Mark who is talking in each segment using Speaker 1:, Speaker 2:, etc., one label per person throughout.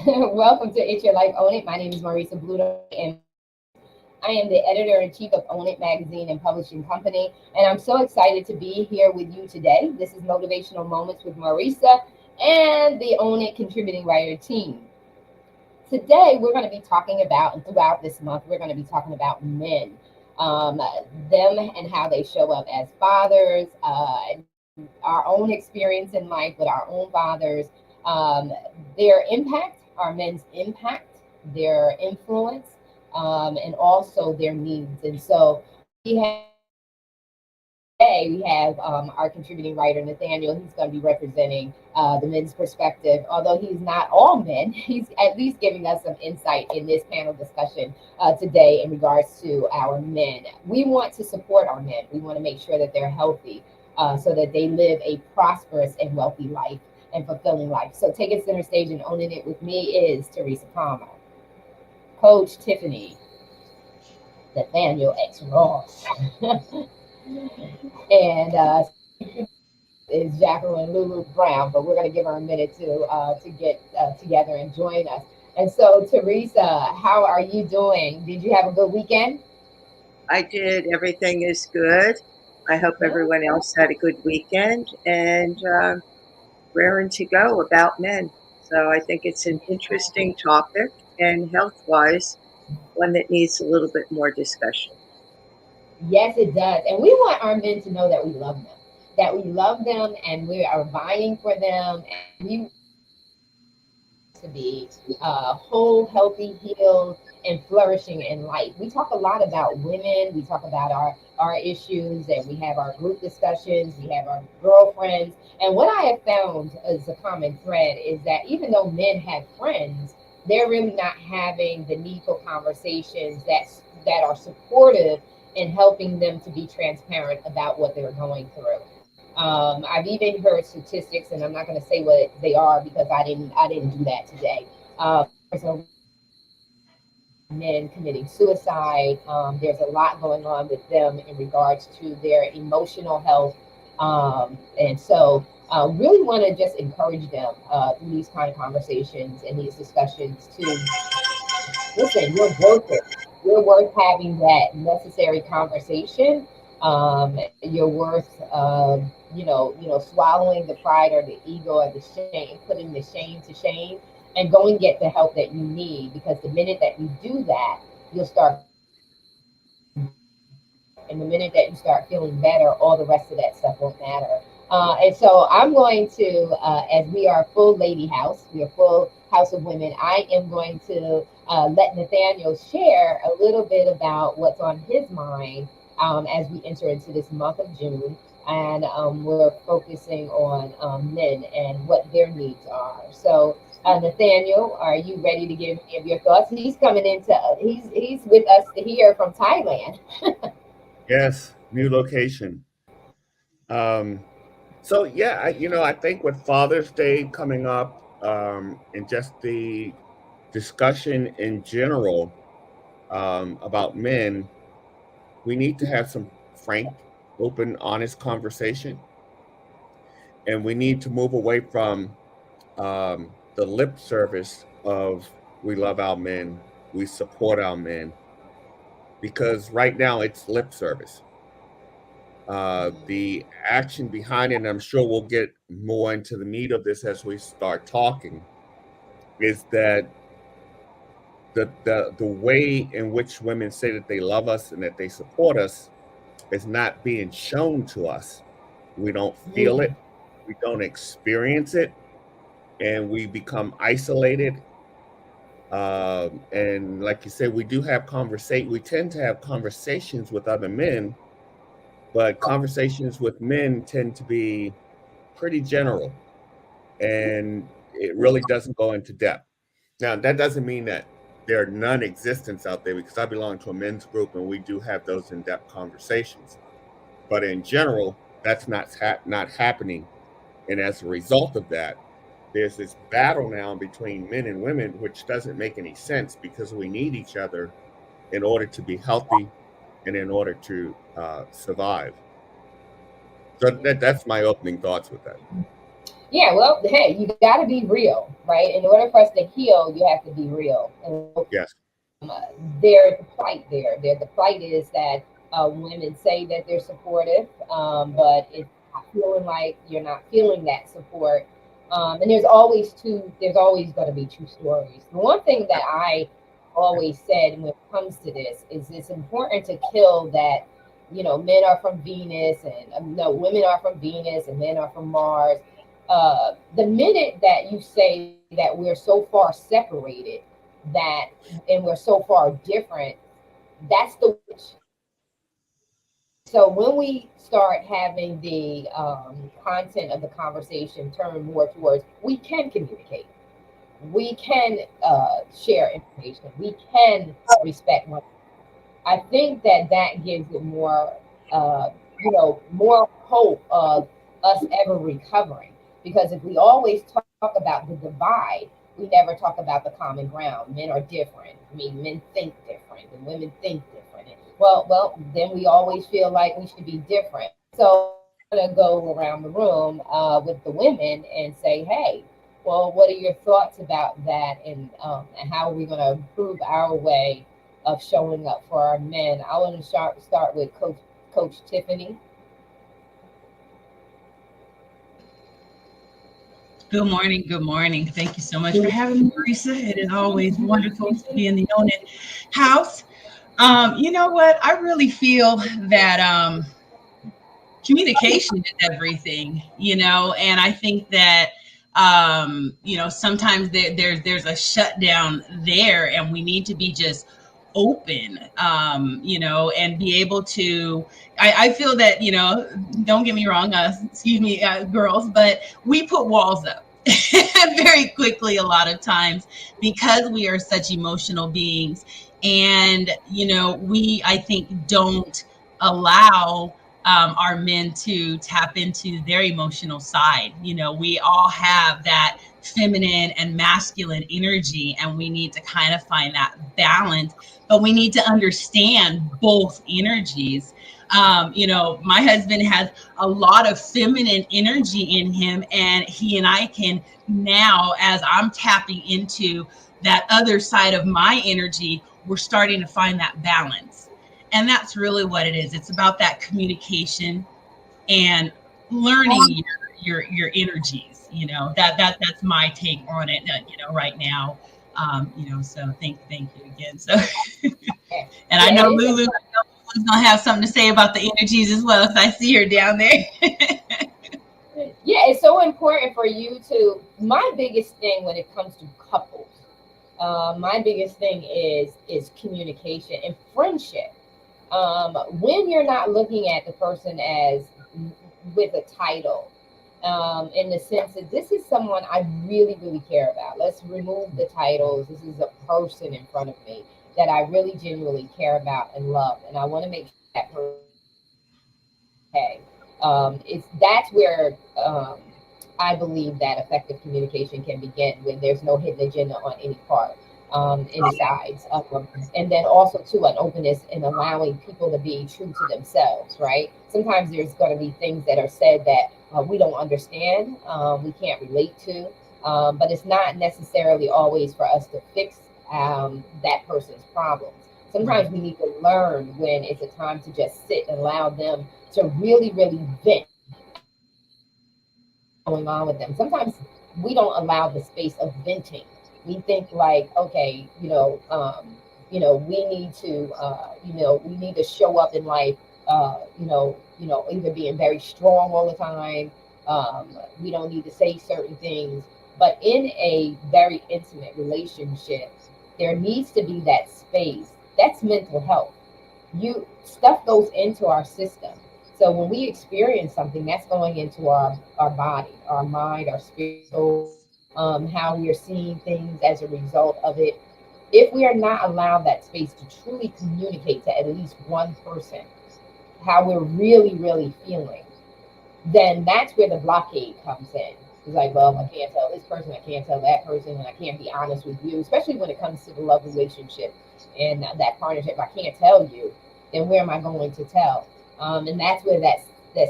Speaker 1: Welcome to It's Your Life, Own It. My name is Marissa Bluto, and I am the editor in chief of Own It magazine and publishing company. And I'm so excited to be here with you today. This is Motivational Moments with Marissa and the Own It contributing writer team. Today, we're going to be talking about, and throughout this month, we're going to be talking about men, um, them and how they show up as fathers, our own experience in life with our own fathers, um, their impact, our men's impact, their influence, and also their needs. And so we have today we have our contributing writer Nathaniel. He's going to be representing the men's perspective. Although he's not all men, he's at least giving us some insight in this panel discussion today in regards to our men. We want to support our men. We want to make sure that they're healthy so that they live a prosperous and wealthy life and fulfilling life. So taking center stage and owning it with me is Teresa Palmer, Coach Tiffany, Nathaniel X. Ross, and is Jacqueline Lulu Brown, but we're going to give her a minute to get together and join us. And so, Teresa, how are you doing? Did you have a good weekend?
Speaker 2: I did. Everything is good. I hope
Speaker 1: Yeah.
Speaker 2: everyone else had a good weekend and raring to go about men. So I think it's an interesting topic and health wise, one that needs a little bit more discussion.
Speaker 1: Yes, it does. And we want our men to know that we love them, that we love them and we are vying for them. And we to be whole, healthy, healed, and flourishing in life. We talk a lot about women. We talk about our issues, and we have our group discussions. We have our girlfriends. And what I have found as a common thread is that even though men have friends, they're really not having the needful conversations that are supportive in helping them to be transparent about what they're going through. I've even heard statistics, and I'm not going to say what they are because I didn't do that today. There's a men committing suicide. There's a lot going on with them in regards to their emotional health, and so really want to just encourage them through these kind of conversations and these discussions to listen. You're worth it. You're worth having that necessary conversation. You're worth, swallowing the pride or the ego or the shame, putting the shame to shame, and go and get the help that you need. Because the minute that you do that, you'll start and the minute that you start feeling better, all the rest of that stuff won't matter. And so I'm going to, as we are a full lady house, we are full house of women, I am going to let Nathaniel share a little bit about what's on his mind as we enter into this month of June. And we're focusing on men and what their needs are. So, Nathaniel, are you ready to give any of your thoughts? He's coming into, he's with us here from Thailand.
Speaker 3: Yes, new location. Um, so yeah, I think with Father's Day coming up, and just the discussion in general about men, we need to have some frank, open, honest conversation, and we need to move away from the lip service of we love our men, we support our men, because right now it's lip service. The action behind it, and I'm sure we'll get more into the meat of this as we start talking, is that the way in which women say that they love us and that they support us is not being shown to us. We don't feel
Speaker 1: Mm,
Speaker 3: it, we don't experience it, and we become isolated. And like you said, we do have conversation. We tend to have conversations with other men, but conversations with men tend to be pretty general, and it really doesn't go into depth. Now, that doesn't mean that there are non-existents out there, because I belong to a men's group and we do have those in-depth conversations. But in general, that's not happening, and as a result of that, there's this battle now between men and women, which doesn't make any sense because we need each other in order to be healthy and in order to survive. So that's my opening thoughts with that.
Speaker 1: Yeah, well, hey, you got to be real, right? In order for us to heal, you have to be real. And
Speaker 3: Yes.
Speaker 1: there's a plight there. The plight is that women say that they're supportive, but it's not feeling like you're not feeling that support. And there's always going to be two stories. The one thing that I always said when it comes to this is it's important to kill that, men are from Venus and no, women are from Venus and men are from Mars. The minute that you say that we're so far separated that and we're so far different, that's the witch. So when we start having the content of the conversation turn more towards we can communicate, we can share information, we can respect one. I think that that gives it more, more hope of us ever recovering. Because if we always talk about the divide, we never talk about the common ground. Men are different. I mean, men think different, and women think different. And, well, then we always feel like we should be different. So I'm gonna go around the room with the women and say, hey, well, what are your thoughts about that, and how are we going to improve our way of showing up for our men? I want to start with Coach Tiffany.
Speaker 4: Good morning. Good morning. Thank you so much for having me, Marissa. It is always wonderful to be in the Own It house. You know what? I really feel that communication is everything, and I think that sometimes there's a shutdown there, and we need to be just open, and be able to. I feel that don't get me wrong, excuse me, girls, but we put walls up very quickly a lot of times because we are such emotional beings, and we I think don't allow our men to tap into their emotional side. We all have that feminine and masculine energy, and we need to kind of find that balance, but we need to understand both energies. My husband has a lot of feminine energy in him, and he and I can now, as I'm tapping into that other side of my energy, we're starting to find that balance. And that's really what it is. It's about that communication and learning your energies. That's my take on it. Right now. So thank you again. So, and I know Lulu's gonna have something to say about the energies as well, as I see her down there.
Speaker 1: Yeah, it's so important for you to. My biggest thing when it comes to couples, my biggest thing is communication and friendship. When you're not looking at the person as with a title, in the sense that this is someone I really, really care about. Let's remove the titles. This is a person in front of me that I really genuinely care about and love, and I want to make sure that person is okay. It's that's where I believe that effective communication can begin when there's no hidden agenda on any part, any sides, and then also to an openness and allowing people to be true to themselves. Right? Sometimes there's going to be things that are said that we don't understand, we can't relate to, but it's not necessarily always for us to fix that person's problems. Sometimes we need to learn when it's a time to just sit and allow them to really, really vent going on with them. Sometimes we don't allow the space of venting. We think like, okay, we need to, we need to show up in life, either being very strong all the time. We don't need to say certain things, but in a very intimate relationship, there needs to be that space. That's mental health. You stuff goes into our system. So when we experience something, that's going into our body, our mind, our spirit, soul, how we are seeing things as a result of it. If we are not allowed that space to truly communicate to at least one person how we're really, really feeling, then that's where the blockade comes in. It's like, well, I can't tell this person, I can't tell that person, and I can't be honest with you, especially when it comes to the love relationship and that partnership. If I can't tell you, then where am I going to tell? And that's where that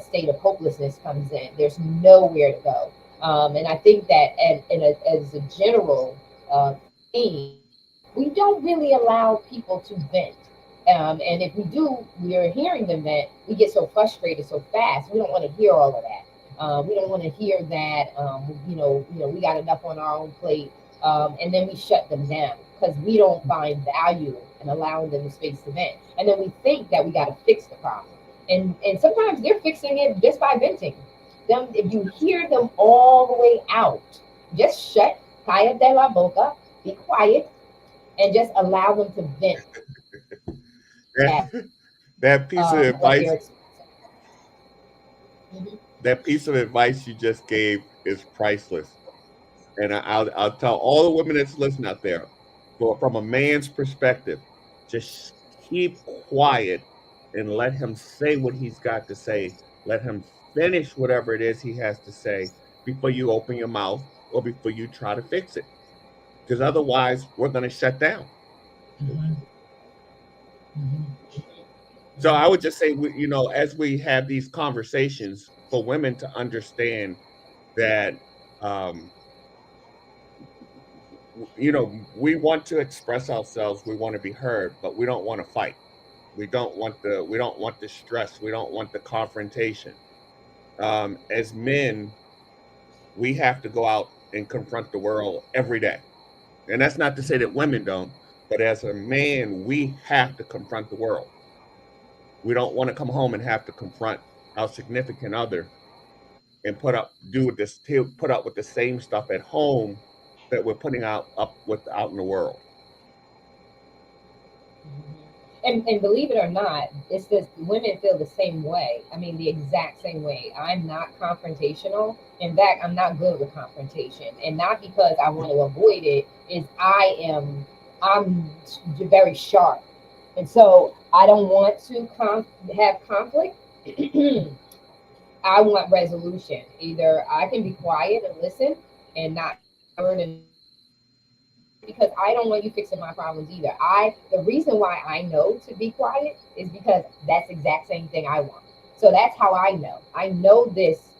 Speaker 1: state of hopelessness comes in. There's nowhere to go. And I think that as a general theme, we don't really allow people to vent. And if we do, we are hearing them vent, we get so frustrated so fast. We don't want to hear all of that. We don't want to hear that. We got enough on our own plate, and then we shut them down because we don't find value in allowing them the space to vent. And then we think that we got to fix the problem, and sometimes they're fixing it just by venting. Them, if you hear them all the way out, just shut, calla de la boca, be quiet, and just allow them to vent at
Speaker 3: That, that piece of
Speaker 1: what
Speaker 3: advice,
Speaker 1: they're experiencing. Mhm.
Speaker 3: that piece of advice you just gave is priceless. And I'll tell all the women that's listening out there, from a man's perspective, just keep quiet and let him say what he's got to say. Let him finish whatever it is he has to say before you open your mouth or before you try to fix it. Because otherwise, we're going to shut down.
Speaker 4: Mhm. Mhm.
Speaker 3: So I would just say, as we have these conversations, for women to understand that, um, we want to express ourselves, we want to be heard, but we don't want to fight. We don't want the stress. We don't want the confrontation. As men, we have to go out and confront the world every day. And that's not to say that women don't, but as a man, we have to confront the world. We don't want to come home and have to confront our significant other and put up with the same stuff at home that we're putting out in the world.
Speaker 1: And believe it or not, it's just women feel the same way. I mean, the exact same way. I'm not confrontational. In fact, I'm not good with confrontation, and not because I want to avoid it. Is I'm very sharp, and so I don't want to have conflict. I want resolution. Either I can be quiet and listen and not word and because I don't want you fixing my problems either. The reason why I know to be quiet is because that's the exact same thing I want. So that's how I know. I know this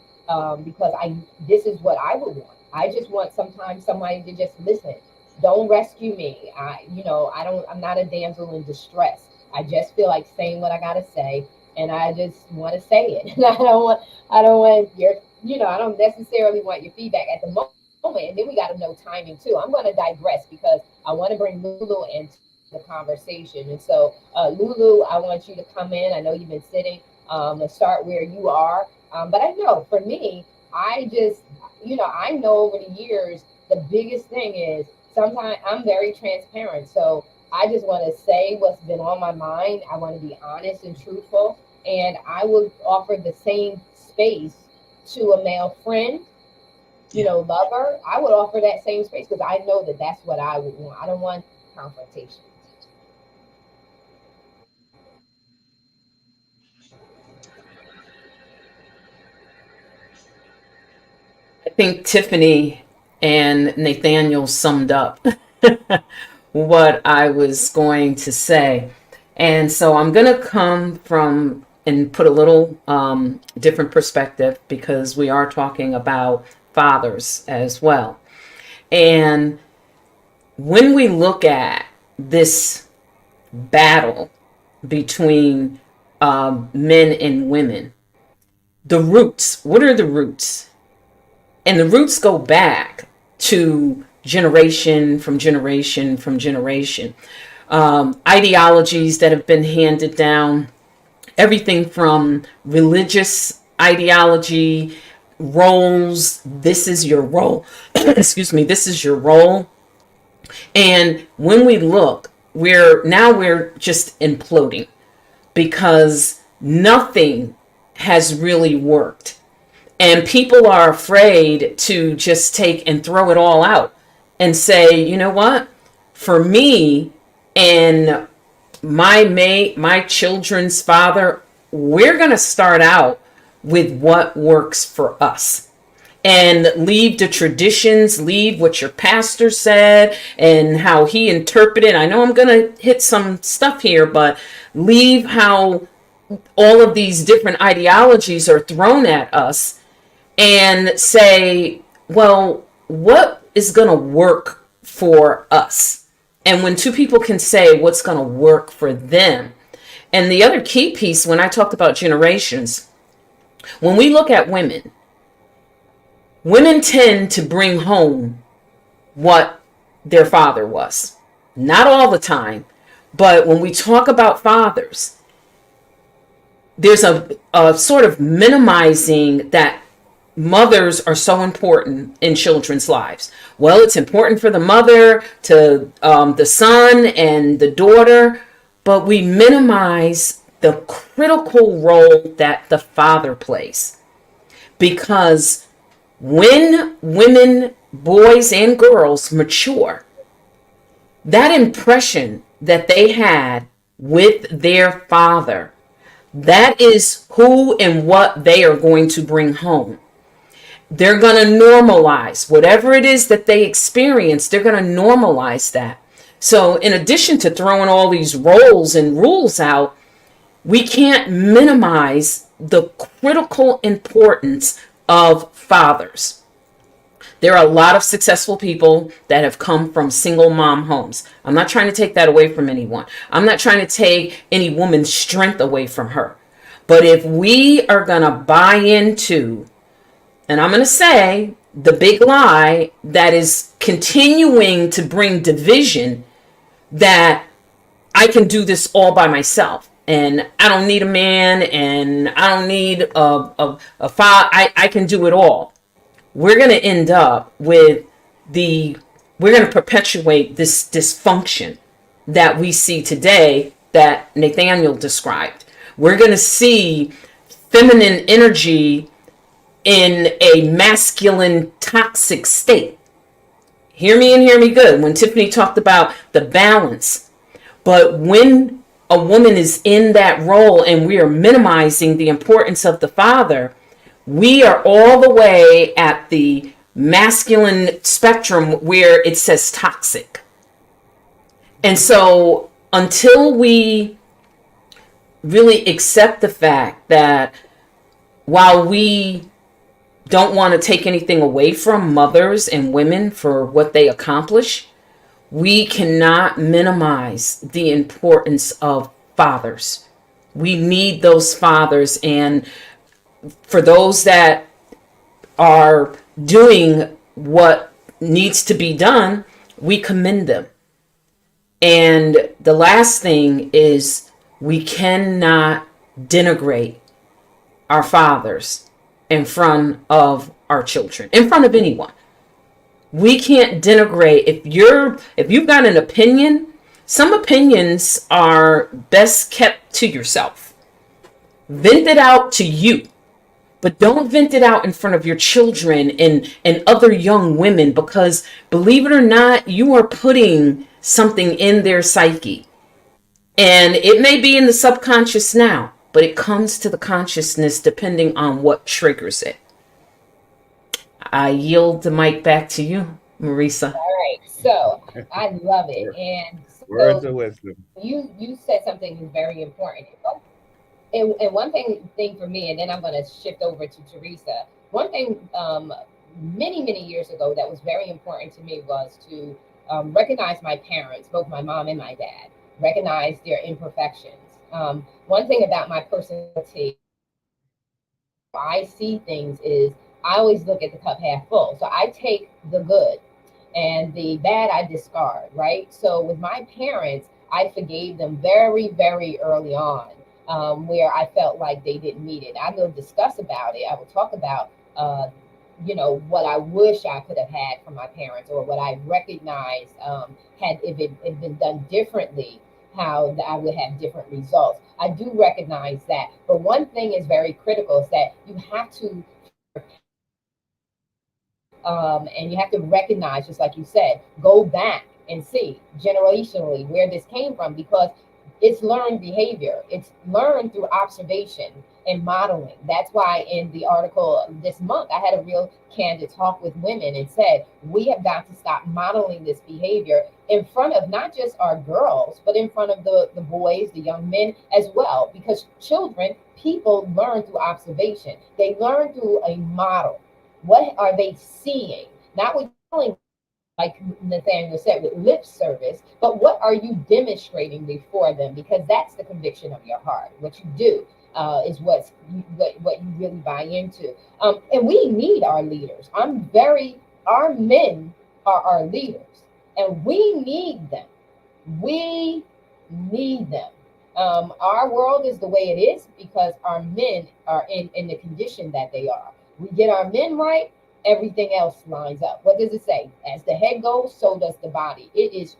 Speaker 1: because I this is what I would want. I just want sometimes somebody to just listen. Don't rescue me. I'm not a damsel in distress. I just feel like saying what I gotta say, and I just want to say it. And I don't want your I don't necessarily want your feedback at the moment, and then we got to know timing too. I'm going to digress because I want to bring Lulu into the conversation. And so, Lulu, I want you to come in. I know you've been sitting and start where you are. But I know for me, I just, I know over the years, the biggest thing is sometimes I'm very transparent. So I just want to say what's been on my mind. I want to be honest and truthful. And I would offer the same space to a male friend,
Speaker 4: Yeah.
Speaker 1: lover. I would offer that same space because I know that that's what I would want. I don't want confrontation.
Speaker 5: I think Tiffany and Nathaniel summed up what I was going to say. And so I'm going to come from and put a little different perspective because we are talking about fathers as well. And when we look at this battle between men and women, the roots, what are the roots? And the roots go back to generation from generation from generation. Ideologies that have been handed down, everything from religious ideology, roles. This is your role. Excuse me. This is your role. And when we look, we're just imploding because nothing has really worked. And people are afraid to just take and throw it all out and say, you know what? For me and my children's father, we're going to start out with what works for us and leave the traditions, leave what your pastor said and how he interpreted. I know I'm going to hit some stuff here, but leave how all of these different ideologies are thrown at us and say, well, what is going to work for us? And when two people can say what's going to work for them. And the other key piece, when I talked about generations, when we look at women, women tend to bring home what their father was. Not all the time, but when we talk about fathers, there's a sort of minimizing that mothers are so important in children's lives. Well, it's important for the mother to the son and the daughter, but we minimize the critical role that the father plays. Because when women, boys, and girls mature, that impression that they had with their father, that is who and what they are going to bring home. They're going to normalize whatever it is that they experience. They're going to normalize that. So in addition to throwing all these roles and rules out, we can't minimize the critical importance of fathers. There are a lot of successful people that have come from single mom homes. I'm not trying to take that away from anyone. I'm not trying to take any woman's strength away from her. But if we are going to buy into, and I'm going to say, the big lie that is continuing to bring division, that I can do this all by myself, and I don't need a man, and I don't need a father. I can do it all. We're going to end up with we're going to perpetuate this dysfunction that we see today that Nathaniel described. We're going to see feminine energy in a masculine toxic state. Hear me and hear me good. When Tiffany talked about the balance, but when a woman is in that role and we are minimizing the importance of the father, we are all the way at the masculine spectrum where it says toxic. And so until we really accept the fact that while we don't want to take anything away from mothers and women for what they accomplish, we cannot minimize the importance of fathers. We need those fathers. And for those that are doing what needs to be done, we commend them. And the last thing is, we cannot denigrate our fathers in front of our children, in front of anyone. We can't denigrate. If you've got an opinion, some opinions are best kept to yourself. Vent it out to you, but don't vent it out in front of your children and other young women, because believe it or not, you are putting something in their psyche. And it may be in the subconscious now, but it comes to the consciousness depending on what triggers it. I yield the mic back to you, Marissa.
Speaker 1: All right, so I love it. And
Speaker 3: Words
Speaker 1: so
Speaker 3: of wisdom.
Speaker 1: you said something very important. And one thing for me, and then I'm going to shift over to Teresa. One thing many years ago that was very important to me was to recognize my parents, both my mom and my dad, recognize their imperfections. One thing about my personality, I see things is I always look at the cup half full. So I take the good and the bad I discard, right? So with my parents, I forgave them very early on, where I felt like they didn't need it. I will discuss about it. I will talk about, what I wish I could have had from my parents, or what I recognized had if it had been done differently, how I would have different results. I do recognize that. But one thing is very critical is that you have to and you have to recognize, just like you said, go back and see generationally where this came from, because it's learned behavior. It's learned through observation and modeling. That's why in the article this month, I had a real candid talk with women and said, we have got to stop modeling this behavior in front of not just our girls, but in front of the boys, the young men as well, because children, people learn through observation. They learn through a model. What are they seeing? Not what you're telling, like Nathaniel said, with lip service, but what are you demonstrating before them? Because that's the conviction of your heart. What you do is what you really buy into. And we need our leaders. Our men are our leaders, and we need them. We need them. Our world is the way it is because our men are in the condition that they are. We get our men right, everything else lines up. What does it say? As the head goes, so does the body. It is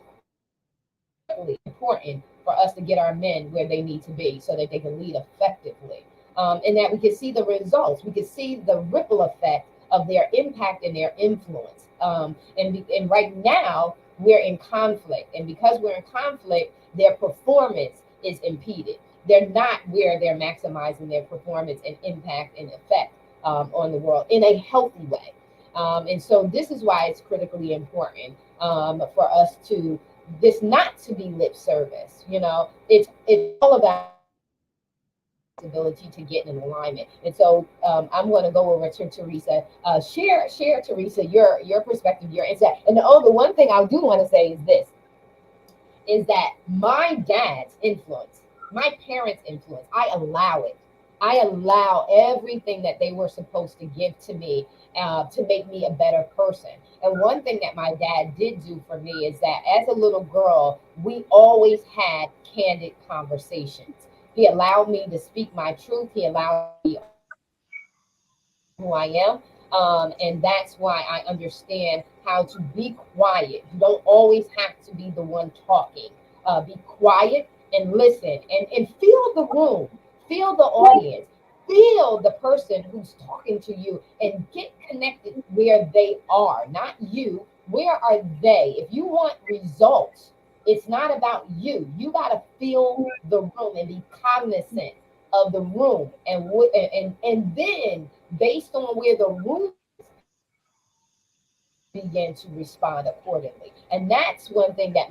Speaker 1: really important for us to get our men where they need to be so that they can lead effectively. And that we can see the results. We can see the ripple effect of their impact and their influence. And right now, we're in conflict. And because we're in conflict, their performance is impeded. They're not where they're maximizing their performance and impact and effect on the world in a healthy way. And so this is why it's critically important for us to this not to be lip service. It's all about ability to get in alignment. And so I'm going to go over to Teresa. Share, Teresa, your perspective, your insight. And the one thing I do want to say is this: is that my dad's influence, my parents' influence, I allow it. I allow everything that they were supposed to give to me to make me a better person. And one thing that my dad did do for me is that as a little girl, we always had candid conversations. He allowed me to speak my truth. He allowed me who I am. And that's why I understand how to be quiet. You don't always have to be the one talking. Be quiet and listen and feel the room, feel the audience, feel the person who's talking to you and get connected where they are, not you. Where are they? If you want results, it's not about you. You got to feel the room and be cognizant of the room and then based on where the room begin to respond accordingly. And that's one thing that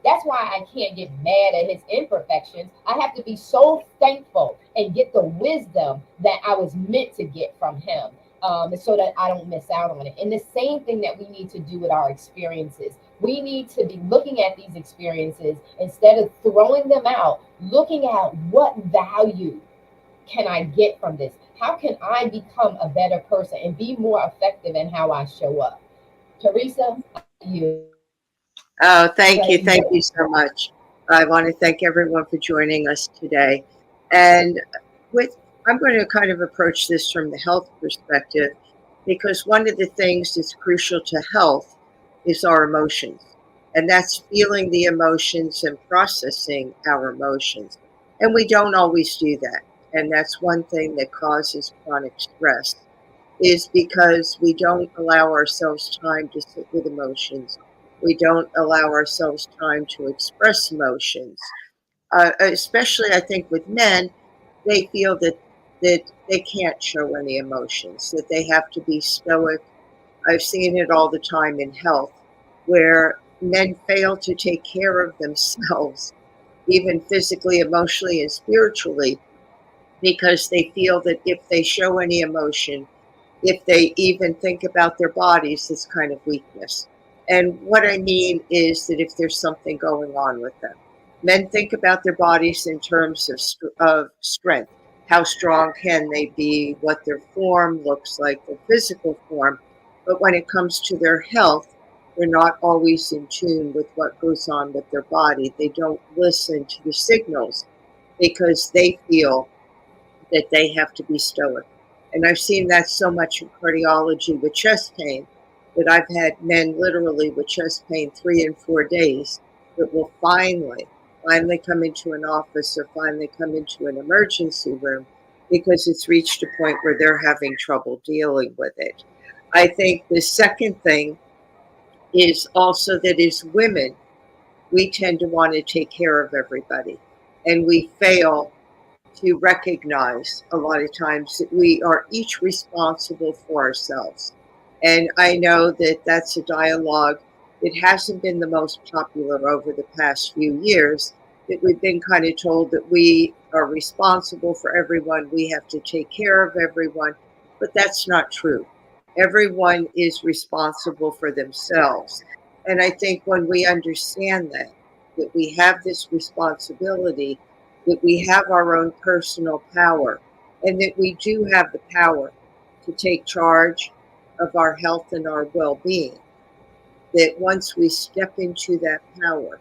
Speaker 1: that's why I can't get mad at his imperfections. I have to be so thankful and get the wisdom that I was meant to get from him, so that I don't miss out on it. And the same thing that we need to do with our experiences. We need to be looking at these experiences instead of throwing them out, looking at what value can I get from this? How can I become a better person and be more effective in how I show up? Teresa, you.
Speaker 2: Oh, thank you. Thank you so much. I want to thank everyone for joining us today. And I'm going to kind of approach this from the health perspective because one of the things that's crucial to health is our emotions. And that's feeling the emotions and processing our emotions. And we don't always do that. And that's one thing that causes chronic stress is because we don't allow ourselves time to sit with emotions. We don't allow ourselves time to express emotions. Especially, I think, with men, they feel that they can't show any emotions, that they have to be stoic. I've seen it all the time in health, where men fail to take care of themselves, even physically, emotionally, and spiritually, because they feel that if they show any emotion, if they even think about their bodies, it's kind of weakness. And what I mean is that if there's something going on with them, men think about their bodies in terms of strength. How strong can they be? What their form looks like, their physical form. But when it comes to their health, they're not always in tune with what goes on with their body. They don't listen to the signals because they feel that they have to be stoic. And I've seen that so much in cardiology with chest pain that I've had men literally with chest pain 3 and 4 days that will finally come into an office or finally come into an emergency room because it's reached a point where they're having trouble dealing with it. I think the second thing is also that as women, we tend to want to take care of everybody and we fail to recognize a lot of times that we are each responsible for ourselves. And I know that that's a dialogue that hasn't been the most popular over the past few years, that we've been kind of told that we are responsible for everyone, we have to take care of everyone, but that's not true. Everyone is responsible for themselves. And I think when we understand that we have this responsibility, that we have our own personal power, and that we do have the power to take charge of our health and our well being, that once we step into that power,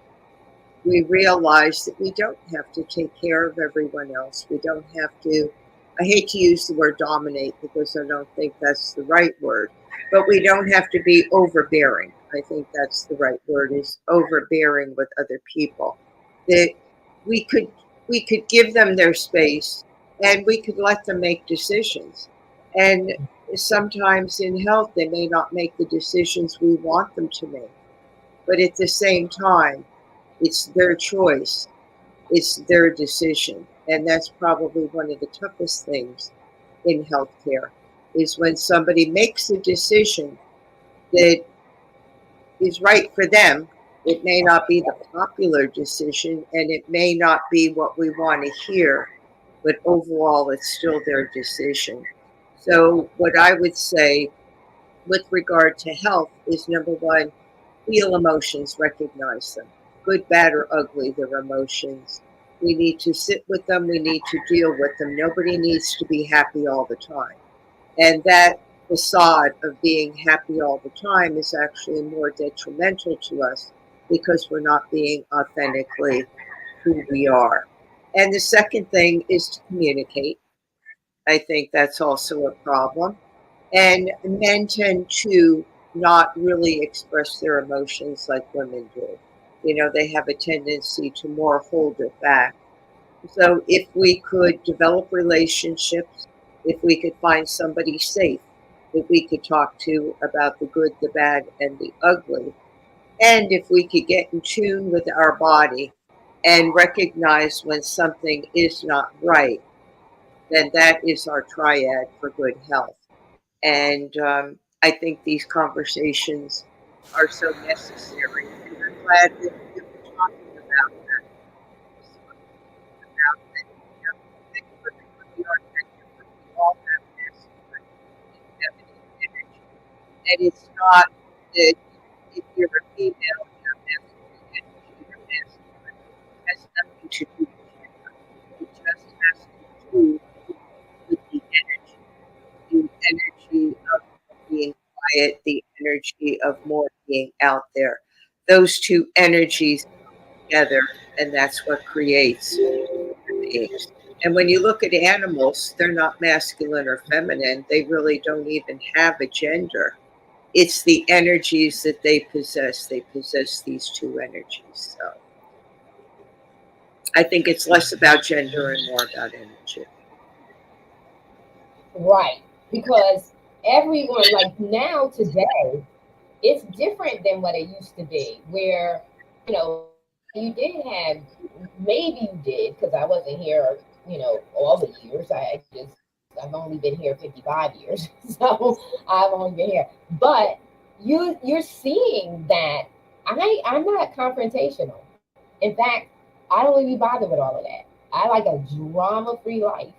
Speaker 2: we realize that we don't have to take care of everyone else. We don't have to, I hate to use the word dominate because I don't think that's the right word, but we don't have to be overbearing. I think that's the right word, is overbearing with other people. That we could we could give them their space and we could let them make decisions. And sometimes in health they may not make the decisions we want them to make. But at the same time, it's their choice, it's their decision. And that's probably one of the toughest things in healthcare, is when somebody makes a decision that is right for them. It may not be the popular decision and it may not be what we want to hear, but overall it's still their decision. So, what I would say with regard to health is, number one, feel emotions, recognize them. Good, bad, or ugly, they're emotions. We need to sit with them, we need to deal with them. Nobody needs to be happy all the time. And that facade of being happy all the time is actually more detrimental to us because we're not being authentically who we are. And the second thing is to communicate. I think that's also a problem. And men tend to not really express their emotions like women do. You know, they have a tendency to more hold it back. So if we could develop relationships, if we could find somebody safe that we could talk to about the good, the bad, and the ugly, and if we could get in tune with our body and recognize when something is not right, then that is our triad for good health. And I think these conversations are so necessary. And I'm glad that we're talking about that. About that, you know, that we are different. We all have this feminine energy. And it's not that if you're a female, you have masculine energy or masculine. It has nothing to do with gender. It just has to do with the energy of being quiet, the energy of more being out there. Those two energies together, and that's what creates beings. And when you look at animals, they're not masculine or feminine. They really don't even have a gender. It's the energies that they possess. They possess these two energies. So I think it's less about gender and more about energy.
Speaker 1: Right. Because everyone, like now today, it's different than what it used to be, where, you know, you did have, maybe you did, because I wasn't here, all the years. I've only been here 55 years. So I've only been here. But you're seeing that I'm not confrontational. In fact, I don't really bother with all of that. I like a drama free life.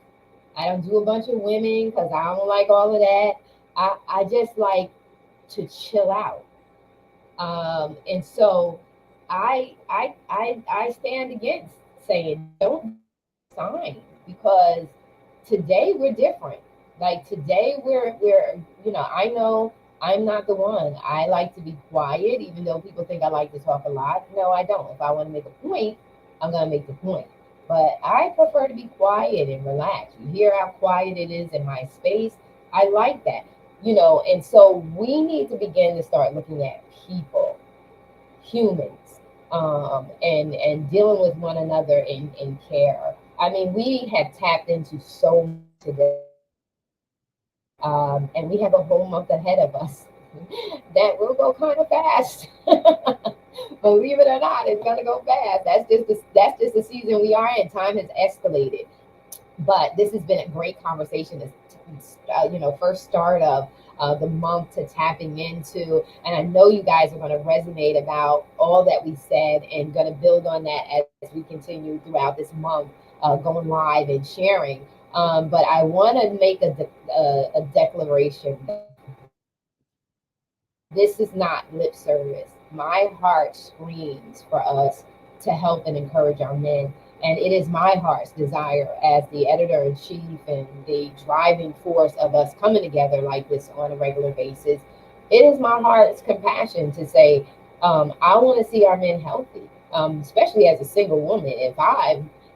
Speaker 1: I don't do a bunch of women because I don't like all of that. I just like to chill out. And so I stand against saying don't sign, because today we're different. Like today we're I know I'm not the one. I like to be quiet, even though people think I like to talk a lot. No, I don't. If I want to make a point, I'm gonna make the point. But I prefer to be quiet and relax. You hear how quiet it is in my space. I like that. And so we need to begin to start looking at people, humans, and dealing with one another in care. I mean, we have tapped into so much today, and we have a whole month ahead of us that will go kind of fast. Believe it or not, it's gonna go fast. That's just the season we are in. Time has escalated, but this has been a great conversation. This, first start of the month to tapping into, and I know you guys are going to resonate about all that we said, and going to build on that as we continue throughout this month, going live and sharing. But I want to make a declaration. This is not lip service. My heart screams for us to help and encourage our men. And it is my heart's desire as the editor in chief and the driving force of us coming together like this on a regular basis. It is my heart's compassion to say, I want to see our men healthy, especially as a single woman. If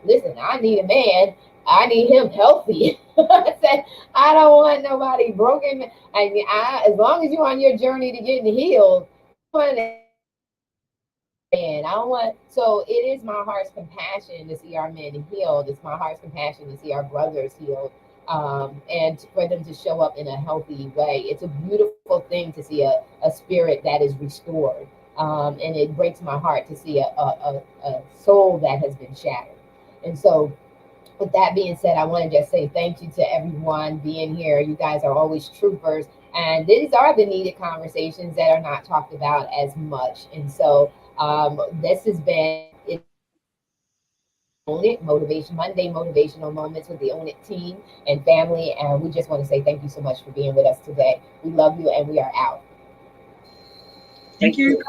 Speaker 1: listen, I need a man, I need him healthy. I said, I don't want nobody broken. I mean, as long as you're on your journey to getting healed, I want man. I don't want. So it is my heart's compassion to see our men healed. It's my heart's compassion to see our brothers healed, and for them to show up in a healthy way. It's a beautiful thing to see a spirit that is restored, and it breaks my heart to see a soul that has been shattered. And so with that being said, I want to just say thank you to everyone being here. You guys are always troopers. And these are the needed conversations that are not talked about as much. And so this has been Own It Motivation Monday, motivational moments with the Own It team and family. And we just want to say thank you so much for being with us today. We love you and we are out.
Speaker 4: Thank you.